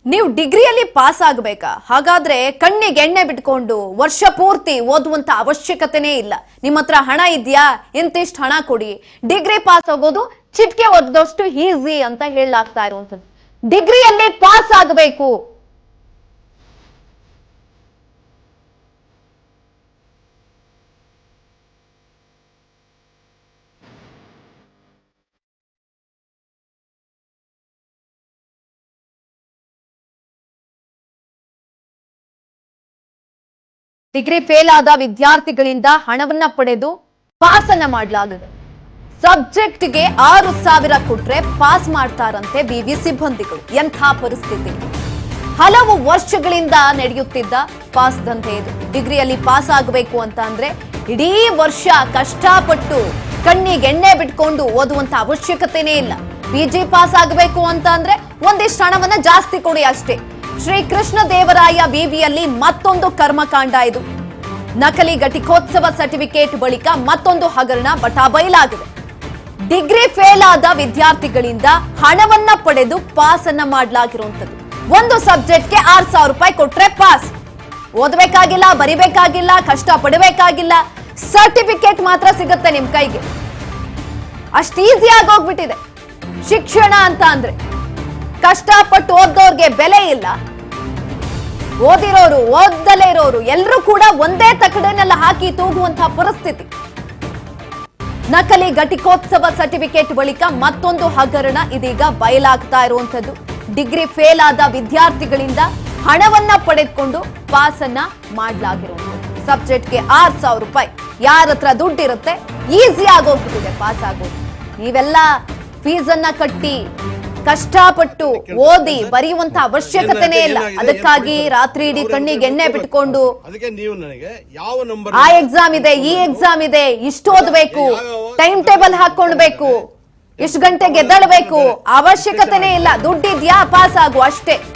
ನೀವು ಡಿಗ್ರಿಯಲ್ಲಿ ಪಾಸ್ ಆಗಬೇಕಾ? ಹಾಗಾದ್ರೆ ಕಣ್ಣಿಗೆ ಎಣ್ಣೆ ಬಿಟ್ಕೊಂಡು ವರ್ಷ ಪೂರ್ತಿ ಓದುವಂತ ಅವಶ್ಯಕತೆನೇ ಇಲ್ಲ. ನಿಮ್ಮ ಹತ್ರ ಹಣ ಇದೆಯಾ? ಇಂತಿಷ್ಟು ಹಣ ಕೊಡಿ, ಡಿಗ್ರಿ ಪಾಸ್ ಆಗೋದು ಚಿಟಿಕೆ ಒದ್ದಷ್ಟು ಈಸಿ ಅಂತ ಹೇಳಲಾಗ್ತಾ ಇರುವಂತದ್ದು. ಡಿಗ್ರಿಯಲ್ಲಿ ಪಾಸ್ ಆಗಬೇಕು. ಡಿಗ್ರಿ ಫೇಲ್ ಆದ ವಿದ್ಯಾರ್ಥಿಗಳಿಂದ ಹಣವನ್ನ ಪಡೆದು ಪಾಸ್ ಅನ್ನ ಮಾಡಲಾಗಿದೆ. ಸಬ್ಜೆಕ್ಟ್ಗೆ 6,000 ಕೊಟ್ರೆ ಪಾಸ್ ಮಾಡ್ತಾರಂತೆ ವಿವಿ ಸಿಬ್ಬಂದಿಗಳು. ಎಂಥ ಪರಿಸ್ಥಿತಿ! ಹಲವು ವರ್ಷಗಳಿಂದ ನಡೆಯುತ್ತಿದ್ದ ಪಾಸ್ ದಂಧೆ ಇದು. ಡಿಗ್ರಿಯಲ್ಲಿ ಪಾಸ್ ಆಗಬೇಕು ಅಂತ ಅಂದ್ರೆ ಇಡೀ ವರ್ಷ ಕಷ್ಟಪಟ್ಟು ಕಣ್ಣಿಗೆ ಎಣ್ಣೆ ಬಿಟ್ಕೊಂಡು ಓದುವಂತ ಅವಶ್ಯಕತೆನೇ ಇಲ್ಲ. ಪಿಜಿ ಪಾಸ್ ಆಗಬೇಕು ಅಂತ ಅಂದ್ರೆ ಒಂದಿಷ್ಟು ಹಣವನ್ನ ಜಾಸ್ತಿ ಕೊಡಿ ಅಷ್ಟೇ. ಶ್ರೀ ಕೃಷ್ಣ ದೇವರಾಯ ವಿವಿಯಲ್ಲಿ ಮತ್ತೊಂದು ಕರ್ಮಕಾಂಡ ಇದು. ನಕಲಿ ಘಟಿಕೋತ್ಸವ ಸರ್ಟಿಫಿಕೇಟ್ ಬಳಿಕ ಮತ್ತೊಂದು ಹಗರಣ ಬಟಾಬೈಲಾಗಿದೆ. ಡಿಗ್ರಿ ಫೇಲ್ ಆದ ವಿದ್ಯಾರ್ಥಿಗಳಿಂದ ಹಣವನ್ನ ಪಡೆದು ಪಾಸ್ ಅನ್ನ ಮಾಡಲಾಗಿರುವಂತದ್ದು. ಒಂದು ಸಬ್ಜೆಕ್ಟ್ಗೆ 6,000 ರೂಪಾಯಿ ಕೊಟ್ರೆ ಪಾಸ್. ಓದಬೇಕಾಗಿಲ್ಲ, ಬರಿಬೇಕಾಗಿಲ್ಲ, ಕಷ್ಟ ಪಡಬೇಕಾಗಿಲ್ಲ, ಸರ್ಟಿಫಿಕೇಟ್ ಮಾತ್ರ ಸಿಗುತ್ತೆ ನಿಮ್ ಕೈಗೆ. ಅಷ್ಟು ಈಸಿ ಆಗೋಗ್ಬಿಟ್ಟಿದೆ ಶಿಕ್ಷಣ ಅಂತ ಅಂದ್ರೆ. ಕಷ್ಟಪಟ್ಟು ಓದೋರ್ಗೆ ಬೆಲೆ ಇಲ್ಲ, ಓದಿರೋರು ಓದಲೇ ಇರೋರು ಎಲ್ಲರೂ ಕೂಡ ಒಂದೇ ತಕಡನ್ನೆಲ್ಲ ಹಾಕಿ ತೂಗುವಂತಹ ಪರಿಸ್ಥಿತಿ. ನಕಲಿ ಘಟಿಕೋತ್ಸವ ಸರ್ಟಿಫಿಕೇಟ್ ಬಳಿಕ ಮತ್ತೊಂದು ಹಗರಣ ಇದೀಗ ಬಯಲಾಗ್ತಾ ಇರುವಂತದ್ದು. ಡಿಗ್ರಿ ಫೇಲ್ ಆದ ವಿದ್ಯಾರ್ಥಿಗಳಿಂದ ಹಣವನ್ನ ಪಡೆದುಕೊಂಡು ಪಾಸ್ ಅನ್ನ ಮಾಡಲಾಗಿರುವಂತದ್ದು. ಸಬ್ಜೆಕ್ಟ್ಗೆ 6,000 ರೂಪಾಯಿ. ಯಾರ ಹತ್ರ ದುಡ್ಡಿರುತ್ತೆ ಈಸಿ ಆಗೋಗ್ಬಿಟ್ಟಿದೆ ಪಾಸ್ ಆಗೋದು. ನೀವೆಲ್ಲ ಫೀಸ್ ಅನ್ನ ಕಟ್ಟಿ ಕಷ್ಟಪಟ್ಟು ಓದಿ ಬರೆಯುವಂತ ಅವಶ್ಯಕತೆನೇ ಇಲ್ಲ. ಅದಕ್ಕಾಗಿ ರಾತ್ರಿ ಇಡೀ ಕಣ್ಣಿಗೆ ಎಣ್ಣೆ ಬಿಟ್ಕೊಂಡು ಆ ಎಕ್ಸಾಮ್ ಇದೆ, ಈ ಎಕ್ಸಾಮ್ ಇದೆ, ಇಷ್ಟು ಓದಬೇಕು, ಟೈಮ್ ಟೇಬಲ್ ಹಾಕೊಂಡ್ಬೇಕು, ಇಷ್ಟು ಗಂಟೆಗೆ ಎದ್ದೇಳಬೇಕು, ಅವಶ್ಯಕತೆನೇ ಇಲ್ಲ. ದುಡ್ಡಿದ್ಯಾ ಪಾಸ್ ಆಗು ಅಷ್ಟೇ.